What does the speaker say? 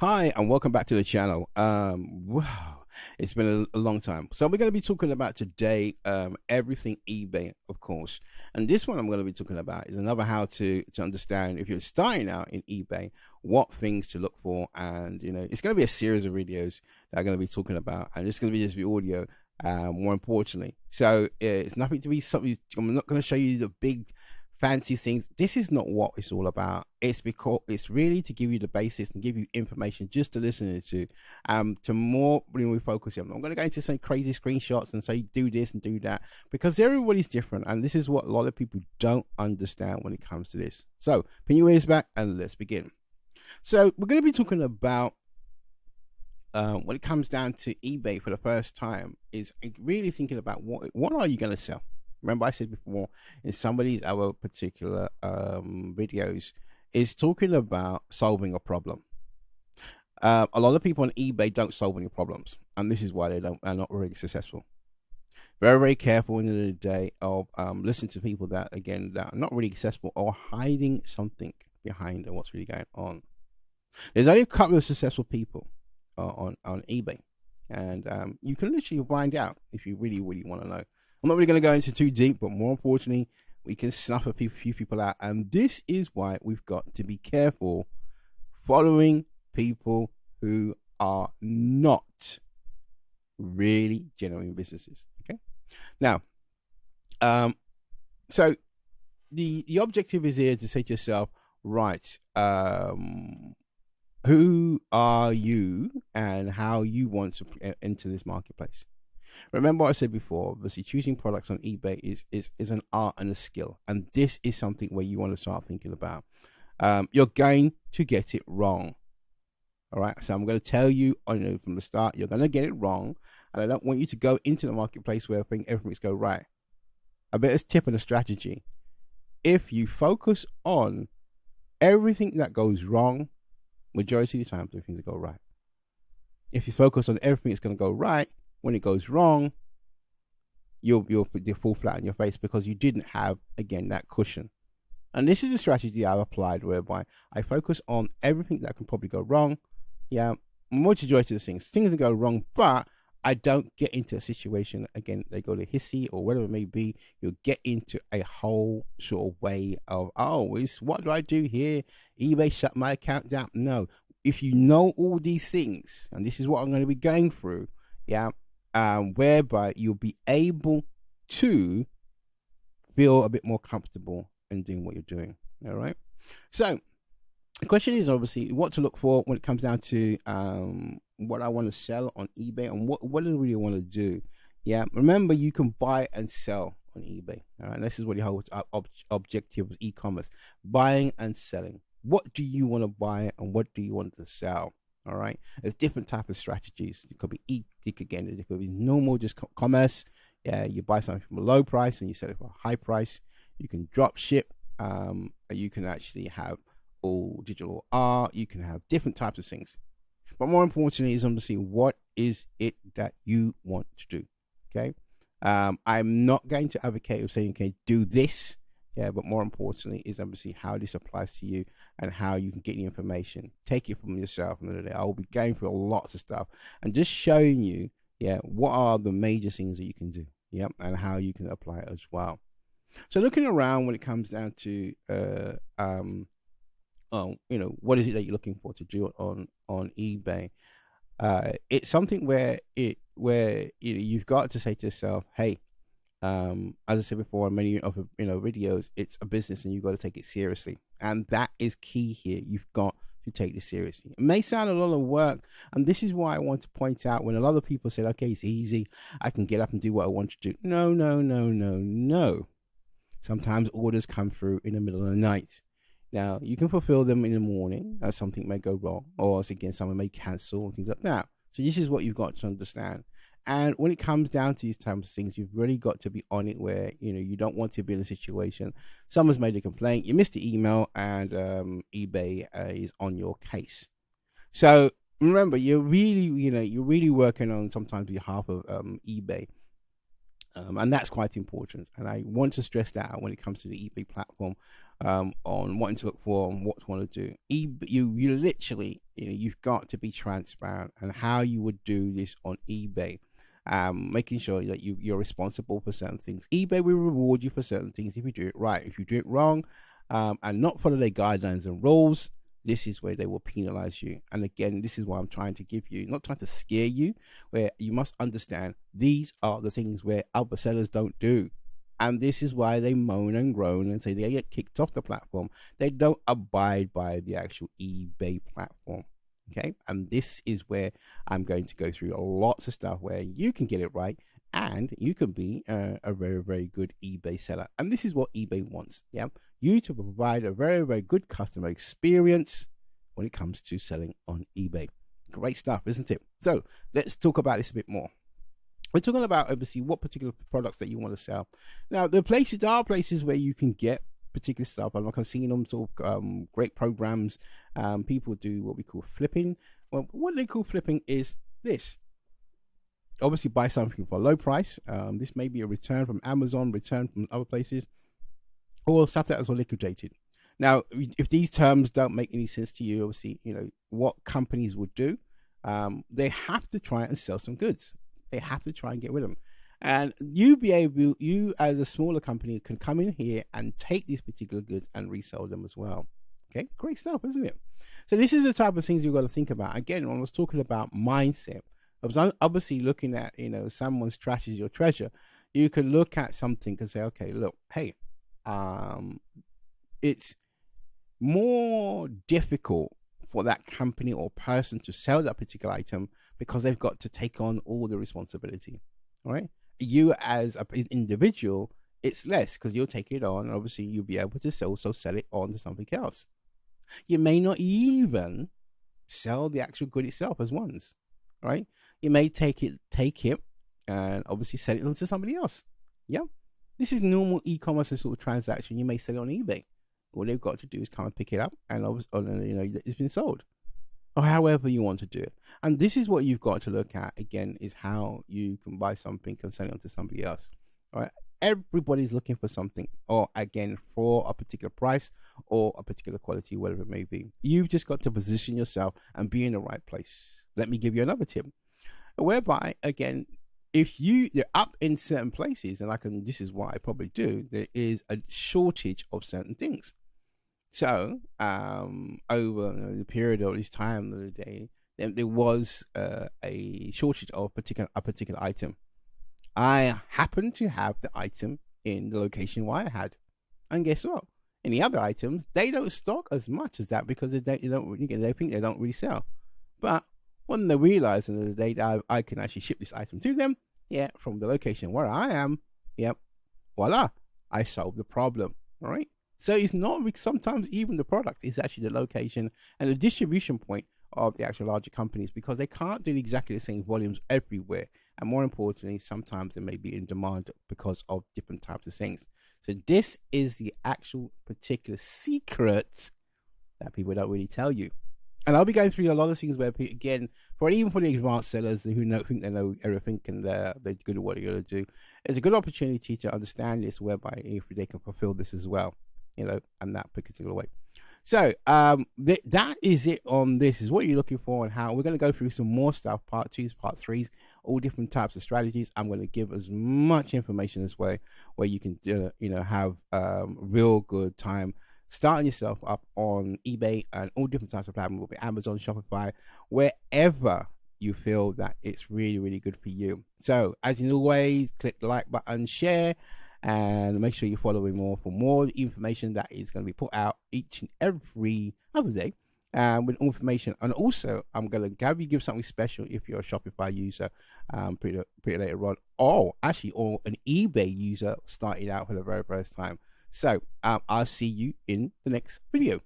Hi and welcome back to the channel. Wow, it's been a long time. So we're going to be talking about today everything eBay, of course. And this one I'm going to be talking about is another how to understand if you're starting out in eBay, what things to look for. And it's going to be a series of videos that I'm going to be talking about, and it's going to be just the audio. More importantly, so it's nothing to be something. I'm not going to show you the big fancy things. This is not what it's all about. It's because it's really to give you the basics and give you information just to listen to more when we focus here. I'm not going to go into some crazy screenshots and say do this and do that, because everybody's different, and this is what a lot of people don't understand when it comes to this. So pin your ears back and let's begin. So we're going to be talking about when it comes down to eBay for the first time, is really thinking about what are you going to sell. Remember, I said before in some of these other particular videos, is talking about solving a problem. A lot of people on eBay don't solve any problems, and this is why are not really successful. Very, very careful in the end of the day of listening to people that are not really successful or hiding something behind what's really going on. There's only a couple of successful people on eBay, and you can literally find out if you really, really want to know. I'm not really going to go into too deep, but more importantly, we can snuff a few people out. And this is why we've got to be careful following people who are not really genuine businesses. Okay. Now, so the objective is here to say to yourself, right, who are you and how you want to enter this marketplace. Remember what I said before, obviously choosing products on eBay is an art and a skill. And this is something where you want to start thinking about. You're going to get it wrong. All right. So I'm going to tell you from the start, you're going to get it wrong. And I don't want you to go into the marketplace where everything's go right. I bet it's tip and a strategy. If you focus on everything that goes wrong, majority of the time, things go right. If you focus on everything that's going to go right, when it goes wrong, you'll fall flat on your face because you didn't have, again, that cushion. And this is a strategy I've applied, whereby I focus on everything that can probably go wrong. Yeah, majority of the things that go wrong, but I don't get into a situation, again, they go to hissy or whatever it may be. You'll get into a whole sort of way of, what do I do here? eBay shut my account down. No, if you know all these things, and this is what I'm going to be going through, yeah, whereby you'll be able to feel a bit more comfortable in doing what you're doing. All right. So the question is obviously what to look for when it comes down to what I want to sell on eBay and what do I really want to do. Yeah. Remember, you can buy and sell on eBay. All right. This is what the whole objective of e-commerce: buying and selling. What do you want to buy and what do you want to sell? All right. There's different type of strategies. It could be it could be normal, just commerce. Yeah, you buy something from a low price and you sell it for a high price. You can drop ship. You can actually have all digital art. You can have different types of things. But more importantly is obviously what is it that you want to do. Okay. I'm not going to advocate of saying, okay, do this. Yeah, but more importantly is obviously how this applies to you and how you can get the information. Take it from yourself. And I will be going through lots of stuff and just showing you, yeah, what are the major things that you can do, yeah, and how you can apply it as well. So looking around when it comes down to, what is it that you're looking for to do on eBay? It's something where you've got to say to yourself, hey. As I said before in many of videos, it's a business and you've got to take it seriously, and that is key here. You've got to take this seriously. It may sound a lot of work, and this is why I want to point out when a lot of people said, okay, it's easy, I can get up and do what I want to do. No. Sometimes orders come through in the middle of the night. Now you can fulfill them in the morning, as something may go wrong, or again someone may cancel and things like that. So this is what you've got to understand. And when it comes down to these types of things, you've really got to be on it where, you don't want to be in a situation. Someone's made a complaint, you missed the email, and eBay is on your case. So remember, you're really working on sometimes behalf of eBay. And that's quite important. And I want to stress that out when it comes to the eBay platform, on wanting to look for and what to want to do. You literally, you've got to be transparent and how you would do this on eBay. Making sure that you're responsible for certain things. eBay will reward you for certain things if you do it right. If you do it wrong, and not follow their guidelines and rules, this is where they will penalize you. And again, this is why I'm trying to give you, not trying to scare you, where you must understand these are the things where other sellers don't do. And this is why they moan and groan and say they get kicked off the platform. They don't abide by the actual eBay platform. Okay. And this is where I'm going to go through lots of stuff where you can get it right and you can be a very, very good eBay seller. And this is what eBay wants. Yeah. You to provide a very, very good customer experience when it comes to selling on eBay. Great stuff, isn't it? So let's talk about this a bit more. We're talking about obviously what particular products that you want to sell. Now, there are places where you can get particular stuff. I'm like, I've seen them sort of great programs. People do what we call flipping. Well, what they call flipping is this. Obviously, buy something for a low price. This may be a return from Amazon, return from other places, or stuff that is liquidated. Now, if these terms don't make any sense to you, obviously, what companies would do, they have to try and sell some goods. They have to try and get rid of them. And you as a smaller company can come in here and take these particular goods and resell them as well. Okay, great stuff, isn't it? So this is the type of things you've got to think about. Again, when I was talking about mindset, I was obviously looking at, someone's trash is your treasure. You can look at something and say, okay, look, hey, it's more difficult for that company or person to sell that particular item because they've got to take on all the responsibility. All right. You as an individual, it's less because you'll take it on. And obviously, you'll be able to sell it on to something else. You may not even sell the actual good itself as ones. All right. You may take it, and obviously sell it on to somebody else. Yeah. This is normal e-commerce sort of transaction. You may sell it on eBay. All they've got to do is come and pick it up, and it's been sold, or however you want to do it. And this is what you've got to look at again: is how you can buy something and sell it on to somebody else. All right, everybody's looking for something, or again for a particular price or a particular quality, whatever it may be. You've just got to position yourself and be in the right place. Let me give you another tip, whereby again, if they're up in certain places, and this is what I probably do, there is a shortage of certain things. So over the period of this time of the day, there was a shortage of a particular item. I happened to have the item in the location where I had, and guess what? Any other items, they don't stock as much as that because they think they don't really sell. But when they realize in the day that I can actually ship this item to them, from the location where I am, voila, I solved the problem. All right. So it's not sometimes even the product is actually the location and the distribution point of the actual larger companies, because they can't do exactly the same volumes everywhere. And more importantly, sometimes they may be in demand because of different types of things. So this is the actual particular secret that people don't really tell you. And I'll be going through a lot of things where, again, even for the advanced sellers who think they know everything and they're good at what they're going to do, it's a good opportunity to understand this, whereby if they can fulfill this as well, and that particular way. So that is it on this, is what you're looking for and how. We're going to go through some more stuff, part 2s, part 3s, all different types of strategies. I'm going to give as much information as way where you can have real good time starting yourself up on eBay and all different types of platforms, will be Amazon, Shopify, wherever you feel that it's really, really good for you. So as always, click the like button, share, and make sure you're following more for more information that is going to be put out each and every other day, with information. And also, I'm going to give something special if you're a Shopify user, pretty later on, or an eBay user starting out for the very first time. So I'll see you in the next video.